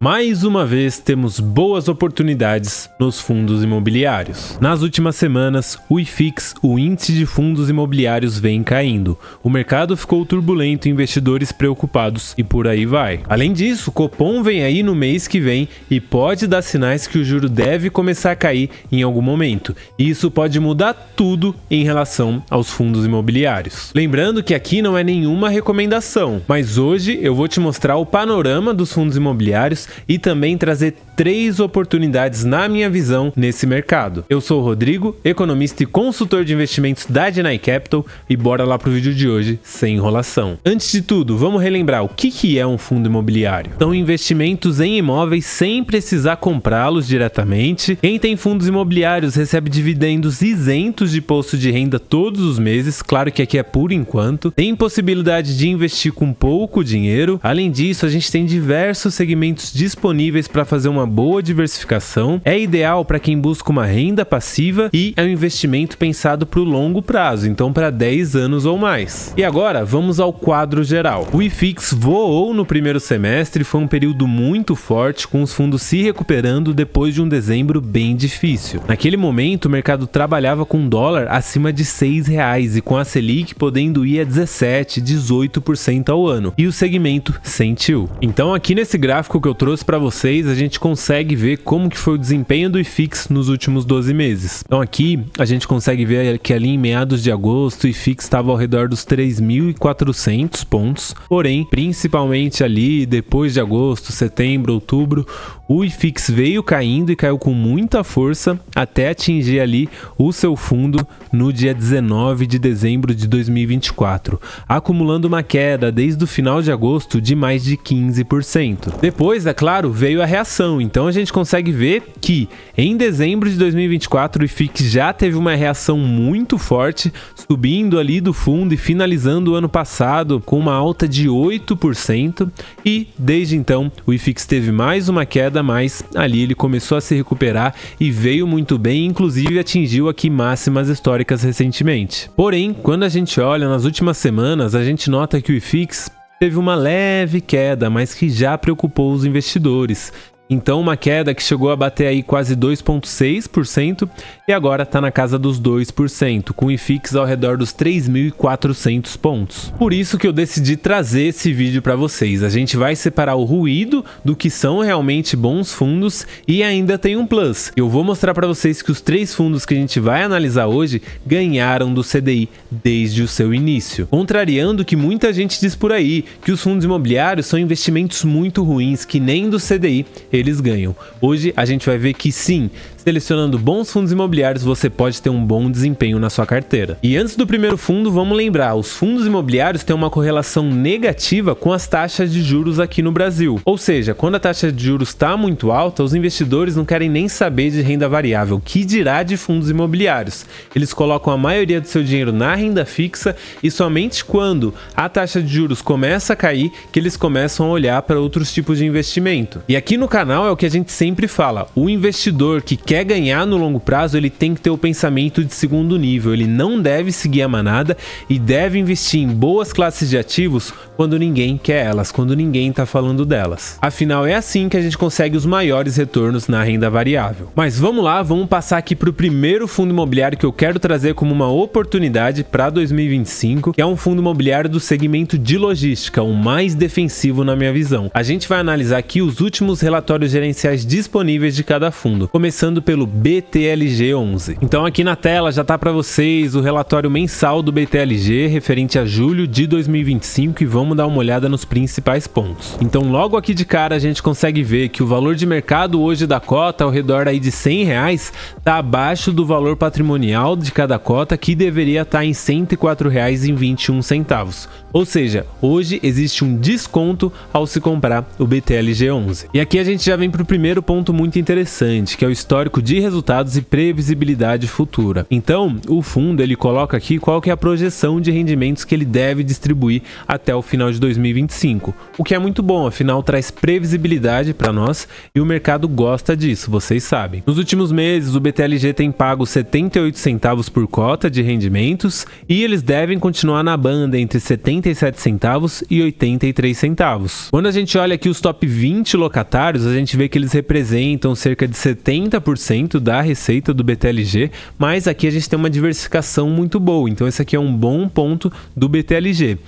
Mais uma vez temos boas oportunidades nos fundos imobiliários. Nas últimas semanas, o IFIX, o índice de fundos imobiliários, vem caindo. O mercado ficou turbulento, investidores preocupados e por aí vai. Além disso, o Copom vem aí no mês que vem e pode dar sinais que o juro deve começar a cair em algum momento. E isso pode mudar tudo em relação aos fundos imobiliários. Lembrando que aqui não é nenhuma recomendação, mas hoje eu vou te mostrar o panorama dos fundos imobiliários e também trazer 3 oportunidades na minha visão nesse mercado. Eu sou o Rodrigo, economista e consultor de investimentos da Denai Capital, e bora lá pro vídeo de hoje sem enrolação. Antes de tudo, vamos relembrar o que é um fundo imobiliário. São investimentos em imóveis sem precisar comprá-los diretamente. Quem tem fundos imobiliários recebe dividendos isentos de imposto de renda todos os meses, claro que aqui é por enquanto. Tem possibilidade de investir com pouco dinheiro. Além disso, a gente tem diversos segmentos disponíveis para fazer uma boa diversificação. É ideal para quem busca uma renda passiva e é um investimento pensado para o longo prazo, então para 10 anos ou mais. E agora vamos ao quadro geral. O IFIX voou no primeiro semestre, foi um período muito forte, com os fundos se recuperando depois de um dezembro bem difícil. Naquele momento, o mercado trabalhava com dólar acima de R$6 e com a Selic podendo ir a 17%, 18% ao ano. E o segmento sentiu. Então aqui nesse gráfico que eu trouxe para vocês, a gente consegue ver como que foi o desempenho do IFIX nos últimos 12 meses. Então aqui a gente consegue ver que ali em meados de agosto o IFIX estava ao redor dos 3.400 pontos, porém, principalmente ali depois de agosto, setembro, outubro, o IFIX veio caindo e caiu com muita força até atingir ali o seu fundo no dia 19 de dezembro de 2024, acumulando uma queda desde o final de agosto de mais de 15%. Depois, é claro, veio a reação, então a gente consegue ver que em dezembro de 2024 o IFIX já teve uma reação muito forte, subindo ali do fundo e finalizando o ano passado com uma alta de 8%, e desde então o IFIX teve mais uma queda, mas ali ele começou a se recuperar e veio muito bem, inclusive atingiu aqui máximas históricas recentemente. Porém, quando a gente olha nas últimas semanas, a gente nota que o IFIX teve uma leve queda, mas que já preocupou os investidores. Então uma queda que chegou a bater aí quase 2,6% e agora está na casa dos 2%, com o IFIX ao redor dos 3.400 pontos. Por isso que eu decidi trazer esse vídeo para vocês. A gente vai separar o ruído do que são realmente bons fundos e ainda tem um plus. Eu vou mostrar para vocês que os 3 fundos que a gente vai analisar hoje ganharam do CDI desde o seu início. Contrariando o que muita gente diz por aí, que os fundos imobiliários são investimentos muito ruins, que nem do CDI eles ganham. Hoje a gente vai ver que sim, selecionando bons fundos imobiliários você pode ter um bom desempenho na sua carteira. E antes do primeiro fundo, vamos lembrar, os fundos imobiliários têm uma correlação negativa com as taxas de juros aqui no Brasil. Ou seja, quando a taxa de juros está muito alta, os investidores não querem nem saber de renda variável, que dirá de fundos imobiliários. Eles colocam a maioria do seu dinheiro na renda fixa e somente quando a taxa de juros começa a cair que eles começam a olhar para outros tipos de investimento. E aqui no canal é o que a gente sempre fala, o investidor que quer ganhar no longo prazo, ele tem que ter o pensamento de segundo nível, ele não deve seguir a manada e deve investir em boas classes de ativos quando ninguém quer elas, quando ninguém está falando delas. Afinal, é assim que a gente consegue os maiores retornos na renda variável. Mas vamos lá, vamos passar aqui para o primeiro fundo imobiliário que eu quero trazer como uma oportunidade para 2025, que é um fundo imobiliário do segmento de logística, o mais defensivo na minha visão. A gente vai analisar aqui os últimos relatórios gerenciais disponíveis de cada fundo, começando pelo BTLG11. Então aqui na tela já está para vocês o relatório mensal do BTLG referente a julho de 2025 e vamos dar uma olhada nos principais pontos. Então logo aqui de cara a gente consegue ver que o valor de mercado hoje da cota ao redor aí de R$100 está abaixo do valor patrimonial de cada cota, que deveria estar em R$104,21. Ou seja, hoje existe um desconto ao se comprar o BTLG11. E aqui a gente já vem para o primeiro ponto muito interessante, que é o histórico de resultados e previsibilidade futura. Então, o fundo ele coloca aqui qual que é a projeção de rendimentos que ele deve distribuir até o final de 2025, o que é muito bom, afinal traz previsibilidade para nós e o mercado gosta disso, vocês sabem. Nos últimos meses, o BTLG tem pago 78 centavos por cota de rendimentos e eles devem continuar na banda entre 77 centavos e 83 centavos. Quando a gente olha aqui os top 20 locatários, a gente vê que eles representam cerca de 70% da receita do BTLG, mas aqui a gente tem uma diversificação muito boa, então esse aqui é um bom ponto do BTLG.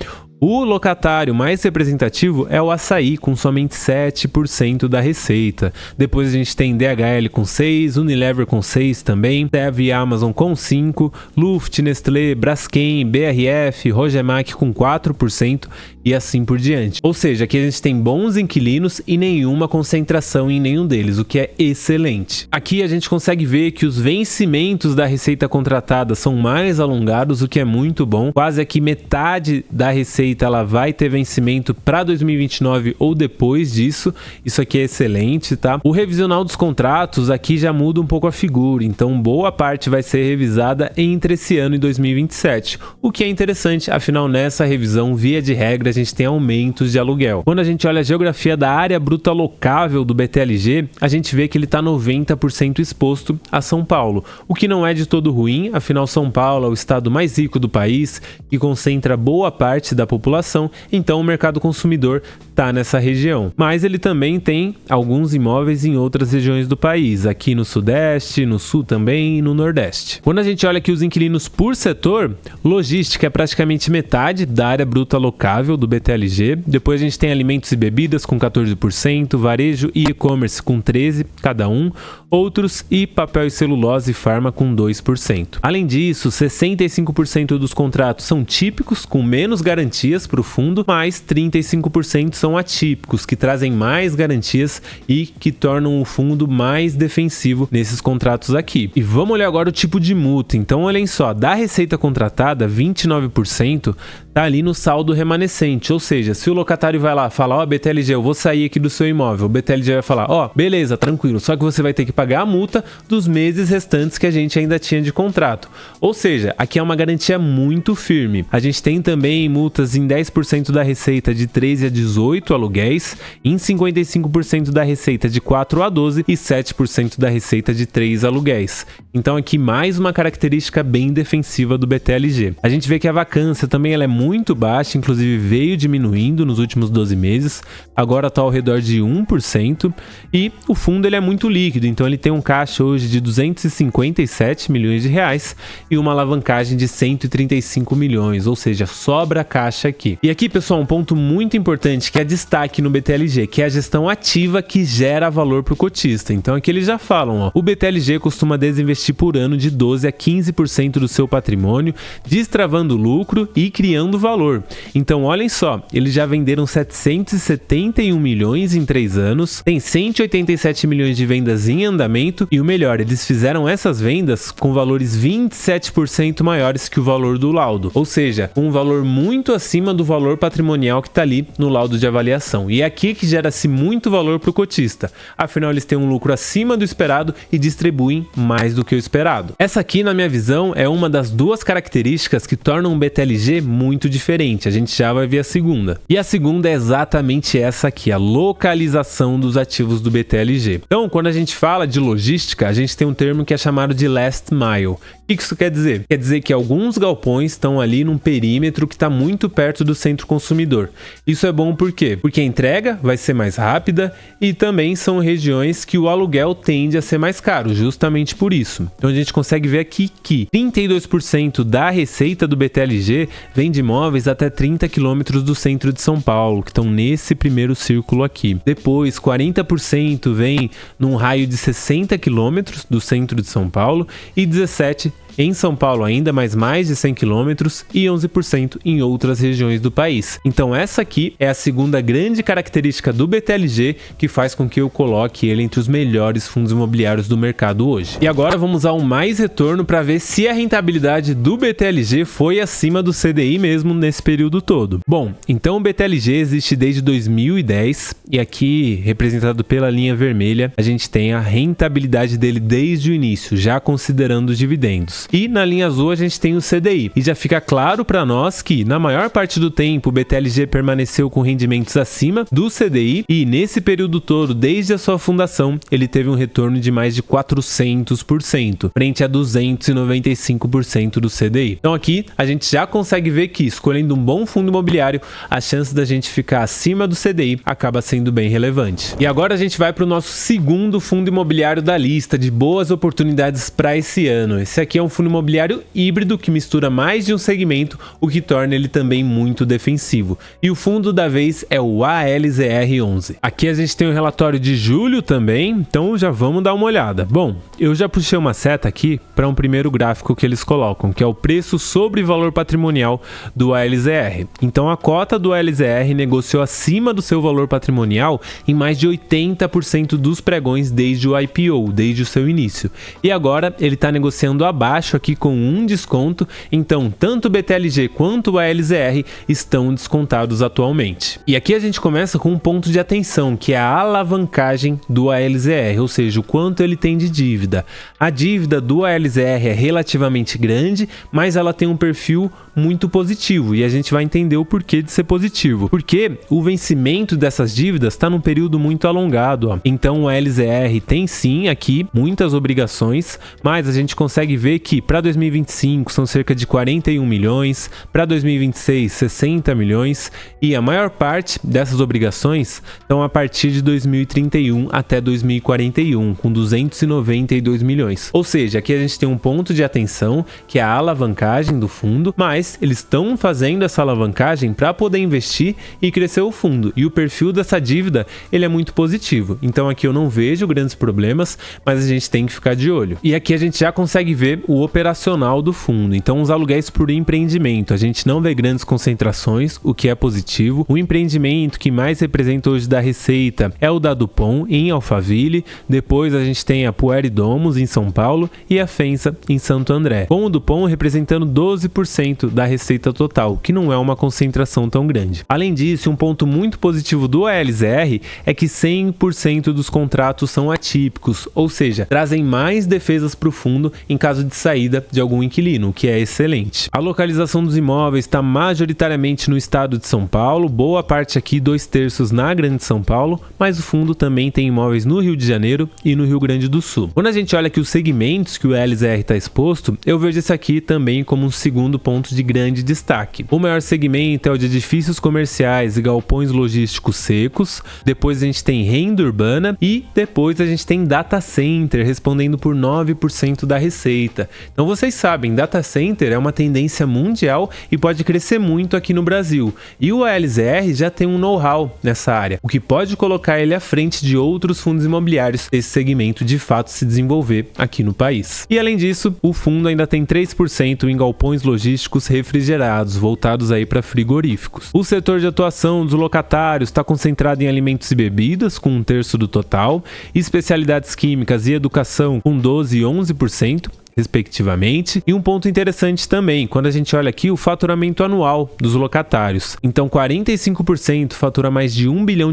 O locatário mais representativo é o Assaí, com somente 7% da receita. Depois a gente tem DHL com 6%, Unilever com 6% também, Tev e Amazon com 5%, Luft, Nestlé, Braskem, BRF, Rogemac com 4% e assim por diante. Ou seja, aqui a gente tem bons inquilinos e nenhuma concentração em nenhum deles, o que é excelente. Aqui a gente consegue ver que os vencimentos da receita contratada são mais alongados, o que é muito bom. Quase aqui metade da receita ela vai ter vencimento para 2029 ou depois disso. Isso aqui é excelente, tá? O revisional dos contratos aqui já muda um pouco a figura, então boa parte vai ser revisada entre esse ano e 2027, o que é interessante, afinal nessa revisão, via de regra, a gente tem aumentos de aluguel. Quando a gente olha a geografia da área bruta locável do BTLG, a gente vê que ele está 90% exposto a São Paulo, o que não é de todo ruim, afinal São Paulo é o estado mais rico do país, que concentra boa parte da população, então o mercado consumidor está nessa região. Mas ele também tem alguns imóveis em outras regiões do país, aqui no Sudeste, no Sul também e no Nordeste. Quando a gente olha aqui os inquilinos por setor, logística é praticamente metade da área bruta locável do BTLG, depois a gente tem alimentos e bebidas com 14%, varejo e e-commerce com 13% cada um, outros e papel e celulose e farma com 2%. Além disso, 65% dos contratos são típicos, com menos garantias para o fundo, mas 35% são atípicos, que trazem mais garantias e que tornam o fundo mais defensivo nesses contratos aqui. E vamos olhar agora o tipo de multa. Então, olhem só, da receita contratada, 29% tá ali no saldo remanescente, ou seja, se o locatário vai lá e fala, ó, BTLG, eu vou sair aqui do seu imóvel, o BTLG vai falar, ó, beleza, tranquilo, só que você vai ter que pagar a multa dos meses restantes que a gente ainda tinha de contrato. Ou seja, aqui é uma garantia muito firme. A gente tem também multas em 10% da receita de 13 a 18 aluguéis, em 55% da receita de 4 a 12 e 7% da receita de 3 aluguéis. Então aqui mais uma característica bem defensiva do BTLG. A gente vê que a vacância também ela é muito baixa, inclusive veio diminuindo nos últimos 12 meses, agora está ao redor de 1%, e o fundo ele é muito líquido, então ele tem um caixa hoje de 257 milhões de reais e uma alavancagem de 135 milhões, ou seja, sobra caixa aqui. E aqui, pessoal, um ponto muito importante que é destaque no BTLG, que é a gestão ativa que gera valor para o cotista. Então aqui eles já falam, ó, o BTLG costuma desinvestir por ano de 12 a 15% do seu patrimônio, destravando lucro e criando valor. Então olhem só, eles já venderam 771 milhões em 3 anos, tem 187 milhões de vendas em andamento e o melhor, eles fizeram essas vendas com valores 27% maiores que o valor do laudo, ou seja, um valor muito acima do valor patrimonial que está ali no laudo de avaliação. E é aqui que gera-se muito valor para o cotista, afinal eles têm um lucro acima do esperado e distribuem mais do que o esperado. Essa aqui, na minha visão, é uma das duas características que tornam o BTLG muito diferente. A gente já vai ver a segunda. E a segunda é exatamente essa aqui, a localização dos ativos do BTLG. Então, quando a gente fala de logística, a gente tem um termo que é chamado de last mile. O que isso quer dizer? Quer dizer que alguns galpões estão ali num perímetro que está muito perto do centro consumidor. Isso é bom por quê? Porque a entrega vai ser mais rápida e também são regiões que o aluguel tende a ser mais caro, justamente por isso. Então a gente consegue ver aqui que 32% da receita do BTLG vem de imóveis até 30 quilômetros do centro de São Paulo, que estão nesse primeiro círculo aqui. Depois, 40% vem num raio de 60 quilômetros do centro de São Paulo e 17% em São Paulo ainda, mas mais de 100 km e 11% em outras regiões do país. Então essa aqui é a segunda grande característica do BTLG que faz com que eu coloque ele entre os melhores fundos imobiliários do mercado hoje. E agora vamos ao mais retorno para ver se a rentabilidade do BTLG foi acima do CDI mesmo nesse período todo. Bom, então o BTLG existe desde 2010 e aqui, representado pela linha vermelha, a gente tem a rentabilidade dele desde o início, já considerando os dividendos. E na linha azul a gente tem o CDI. E já fica claro para nós que na maior parte do tempo o BTLG permaneceu com rendimentos acima do CDI e nesse período todo, desde a sua fundação, ele teve um retorno de mais de 400%, frente a 295% do CDI. Então aqui a gente já consegue ver que, escolhendo um bom fundo imobiliário, a chance da gente ficar acima do CDI acaba sendo bem relevante. E agora a gente vai para o nosso segundo fundo imobiliário da lista de boas oportunidades para esse ano. Esse aqui é um fundo imobiliário híbrido que mistura mais de um segmento, o que torna ele também muito defensivo. E o fundo da vez é o ALZR11. Aqui a gente tem o relatório de julho também, então já vamos dar uma olhada. Bom, eu já puxei uma seta aqui para um primeiro gráfico que eles colocam, que é o preço sobre valor patrimonial do ALZR. Então a cota do ALZR negociou acima do seu valor patrimonial em mais de 80% dos pregões desde o IPO, desde o seu início. E agora ele está negociando abaixo aqui com um desconto, então tanto o BTLG quanto o ALZR estão descontados atualmente. E aqui a gente começa com um ponto de atenção, que é a alavancagem do ALZR, ou seja, o quanto ele tem de dívida. A dívida do ALZR é relativamente grande, mas ela tem um perfil muito positivo e a gente vai entender o porquê de ser positivo. Porque o vencimento dessas dívidas está num período muito alongado, ó. Então o ALZR tem sim aqui muitas obrigações, mas a gente consegue ver que para 2025 são cerca de 41 milhões, para 2026 60 milhões e a maior parte dessas obrigações estão a partir de 2031 até 2041, com 292 milhões. Ou seja, aqui a gente tem um ponto de atenção que é a alavancagem do fundo, mas eles estão fazendo essa alavancagem para poder investir e crescer o fundo. E o perfil dessa dívida, ele é muito positivo. Então aqui eu não vejo grandes problemas, mas a gente tem que ficar de olho. E aqui a gente já consegue ver o operacional do fundo. Então os aluguéis por empreendimento, a gente não vê grandes concentrações, o que é positivo. O empreendimento que mais representa hoje da receita é o da Dupont, em Alphaville. Depois a gente tem a Pueri Domus, em São Paulo, e a Fensa, em Santo André. Com o Dupont representando 12% da receita total, que não é uma concentração tão grande. Além disso, um ponto muito positivo do ALZR é que 100% dos contratos são atípicos, ou seja, trazem mais defesas para o fundo em caso de saída de algum inquilino, o que é excelente. A localização dos imóveis está majoritariamente no estado de São Paulo, boa parte aqui, 2/3 na Grande São Paulo, mas o fundo também tem imóveis no Rio de Janeiro e no Rio Grande do Sul. Quando a gente olha aqui os segmentos que o ALZR está exposto, eu vejo esse aqui também como um segundo ponto de grande destaque. O maior segmento é o de edifícios comerciais e galpões logísticos secos, depois a gente tem renda urbana e depois a gente tem data center, respondendo por 9% da receita. Então vocês sabem, data center é uma tendência mundial e pode crescer muito aqui no Brasil. E o ALZR já tem um know-how nessa área, o que pode colocar ele à frente de outros fundos imobiliários se esse segmento de fato se desenvolver aqui no país. E além disso, o fundo ainda tem 3% em galpões logísticos refrigerados, voltados aí para frigoríficos. O setor de atuação dos locatários está concentrado em alimentos e bebidas, com 1/3 do total, especialidades químicas e educação com 12% e 11%, respectivamente. E um ponto interessante também, quando a gente olha aqui o faturamento anual dos locatários. Então 45% fatura mais de $1 bilhão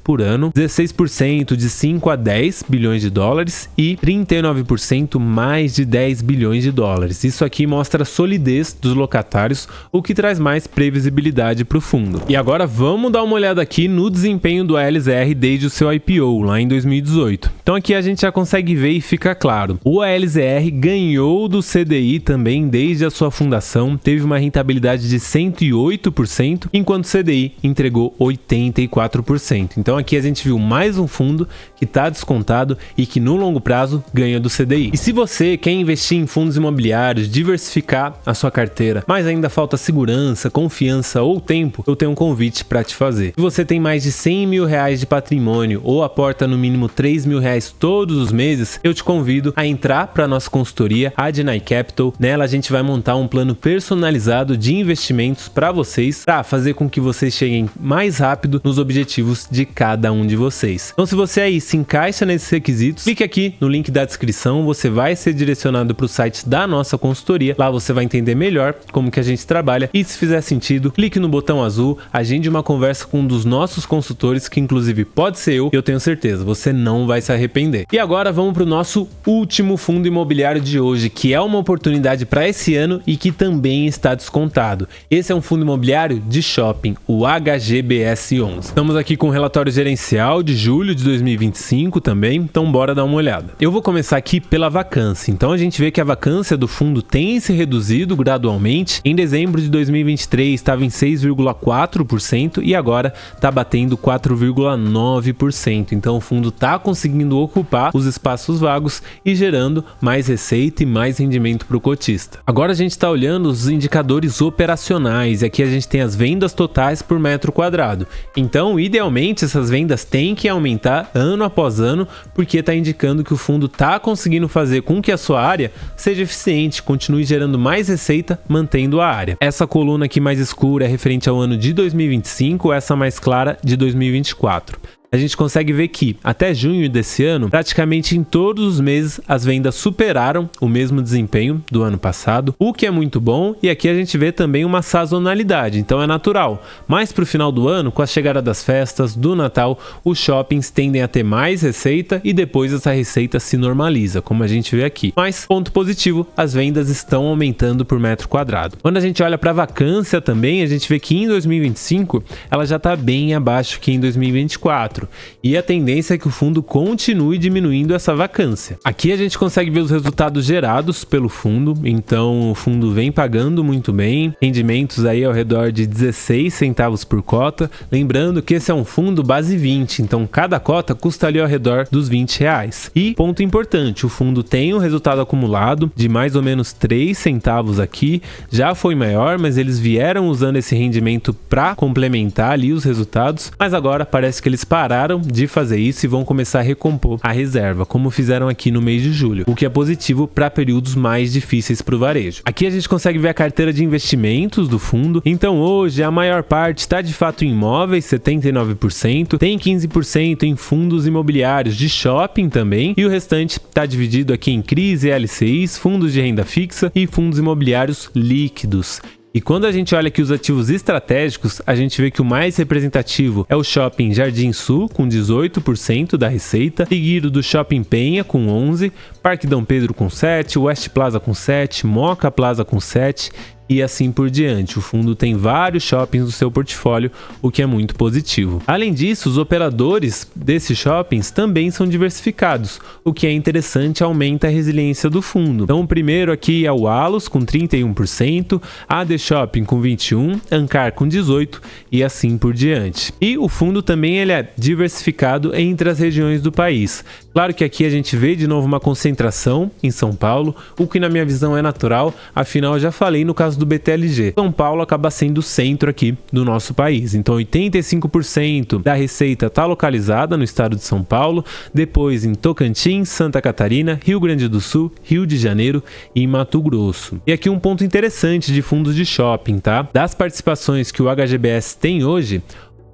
por ano, 16% de 5 a 10 bilhões de dólares e 39% mais de 10 bilhões de dólares. Isso aqui mostra a solidez dos locatários, o que traz mais previsibilidade para o fundo. E agora vamos dar uma olhada aqui no desempenho do ALZR desde o seu IPO, lá em 2018. Então aqui a gente já consegue ver e fica claro. O ALZR ganhou do CDI também desde a sua fundação, teve uma rentabilidade de 108%, enquanto o CDI entregou 84%. Então aqui a gente viu mais um fundo que está descontado e que no longo prazo ganha do CDI. E se você quer investir em fundos imobiliários, diversificar a sua carteira, mas ainda falta segurança, confiança ou tempo, eu tenho um convite para te fazer. Se você tem mais de R$100 mil de patrimônio ou aporta no mínimo R$3 mil todos os meses, eu te convido a entrar para a nossa nossa consultoria, a Deny Capital. Nela a gente vai montar um plano personalizado de investimentos para vocês, para fazer com que vocês cheguem mais rápido nos objetivos de cada um de vocês. Então, se você aí se encaixa nesses requisitos, clique aqui no link da descrição, você vai ser direcionado para o site da nossa consultoria. Lá você vai entender melhor como que a gente trabalha e, se fizer sentido, clique no botão azul, agende uma conversa com um dos nossos consultores, que inclusive pode ser eu tenho certeza, você não vai se arrepender. E agora vamos para o nosso último fundo imobiliário de hoje, que é uma oportunidade para esse ano e que também está descontado. Esse é um fundo imobiliário de shopping, o HGBS 11. Estamos aqui com o relatório gerencial de julho de 2025 também, então bora dar uma olhada. Eu vou começar aqui pela vacância. Então a gente vê que a vacância do fundo tem se reduzido gradualmente. Em dezembro de 2023 estava em 6,4% e agora está batendo 4,9%. Então o fundo está conseguindo ocupar os espaços vagos e gerando mais receita e mais rendimento para o cotista. Agora a gente está olhando os indicadores operacionais. Aqui a gente tem as vendas totais por metro quadrado. Então, idealmente, essas vendas têm que aumentar ano após ano, porque está indicando que o fundo está conseguindo fazer com que a sua área seja eficiente, continue gerando mais receita, mantendo a área. Essa coluna aqui mais escura é referente ao ano de 2025, essa mais clara de 2024. A gente consegue ver que, até junho desse ano, praticamente em todos os meses as vendas superaram o mesmo desempenho do ano passado, o que é muito bom, e aqui a gente vê também uma sazonalidade, então é natural. Mas para o final do ano, com a chegada das festas, do Natal, os shoppings tendem a ter mais receita e depois essa receita se normaliza, como a gente vê aqui. Mas, ponto positivo, as vendas estão aumentando por metro quadrado. Quando a gente olha para a vacância também, a gente vê que em 2025 ela já está bem abaixo que em 2024. E a tendência é que o fundo continue diminuindo essa vacância. Aqui a gente consegue ver os resultados gerados pelo fundo, então o fundo vem pagando muito bem, rendimentos aí ao redor de 16 centavos por cota, lembrando que esse é um fundo base 20, então cada cota custa ali ao redor dos R$20. E, ponto importante, o fundo tem um resultado acumulado de mais ou menos 3 centavos aqui, já foi maior, mas eles vieram usando esse rendimento para complementar ali os resultados, mas agora parece que eles pararam de fazer isso e vão começar a recompor a reserva, como fizeram aqui no mês de julho, o que é positivo para períodos mais difíceis para o varejo. Aqui a gente consegue ver a carteira de investimentos do fundo, então hoje a maior parte está de fato em imóveis, 79%, tem 15% em fundos imobiliários de shopping também, e o restante está dividido aqui em CRIs e LCIs, fundos de renda fixa e fundos imobiliários líquidos. E quando a gente olha aqui os ativos estratégicos, a gente vê que o mais representativo é o Shopping Jardim Sul, com 18% da receita, seguido do Shopping Penha, com 11%, Parque Dom Pedro com 7%, West Plaza com 7%, Moca Plaza com 7%, e assim por diante. O fundo tem vários shoppings no seu portfólio, o que é muito positivo. Além disso, os operadores desses shoppings também são diversificados, o que é interessante, aumenta a resiliência do fundo. Então, o primeiro aqui é o Allos, com 31%, AD Shopping com 21%, Ancar com 18% e assim por diante. E o fundo também ele é diversificado entre as regiões do país. Claro que aqui a gente vê de novo uma concentração em São Paulo, o que na minha visão é natural, afinal eu já falei no caso do BTLG. São Paulo acaba sendo o centro aqui do nosso país, então 85% da receita está localizada no estado de São Paulo, depois em Tocantins, Santa Catarina, Rio Grande do Sul, Rio de Janeiro e Mato Grosso. E aqui um ponto interessante de fundos de shopping, tá? Das participações que o HGBS tem hoje,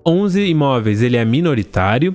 11 imóveis ele é minoritário,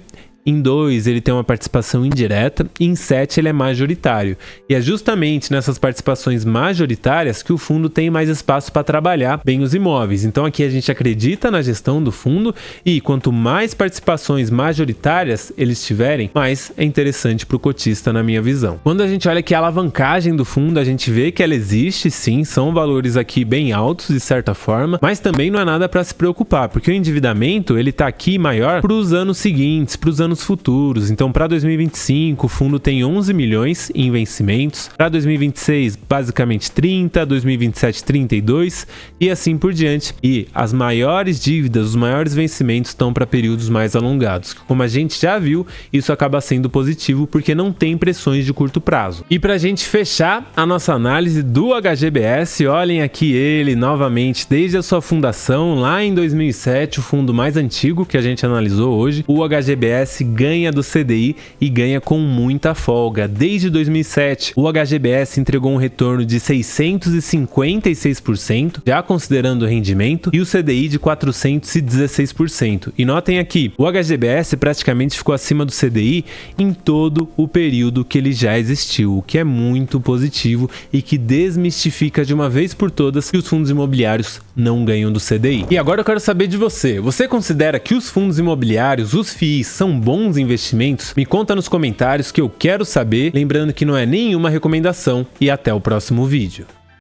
em 2 ele tem uma participação indireta e em 7 ele é majoritário. E é justamente nessas participações majoritárias que o fundo tem mais espaço para trabalhar bem os imóveis. Então aqui a gente acredita na gestão do fundo e quanto mais participações majoritárias eles tiverem, mais é interessante para o cotista na minha visão. Quando a gente olha aqui a alavancagem do fundo, a gente vê que ela existe sim, são valores aqui bem altos de certa forma, mas também não é nada para se preocupar, porque o endividamento ele está aqui maior para os anos seguintes, para os anos futuros. Então, para 2025, o fundo tem 11 milhões em vencimentos. Para 2026, basicamente 30, 2027, 32 e assim por diante. E as maiores dívidas, os maiores vencimentos estão para períodos mais alongados. Como a gente já viu, isso acaba sendo positivo porque não tem pressões de curto prazo. E para a gente fechar a nossa análise do HGBS, olhem aqui ele novamente, desde a sua fundação lá em 2007, o fundo mais antigo que a gente analisou hoje. O HGBS HGBS ganha do CDI e ganha com muita folga. Desde 2007, o HGBS entregou um retorno de 656%, já considerando o rendimento, e o CDI de 416%. E notem aqui, o HGBS praticamente ficou acima do CDI em todo o período que ele já existiu, o que é muito positivo e que desmistifica de uma vez por todas que os fundos imobiliários não ganham do CDI. E agora eu quero saber de você. Você considera que os fundos imobiliários, os FIIs, são bons investimentos? Me conta nos comentários que eu quero saber. Lembrando que não é nenhuma recomendação e até o próximo vídeo.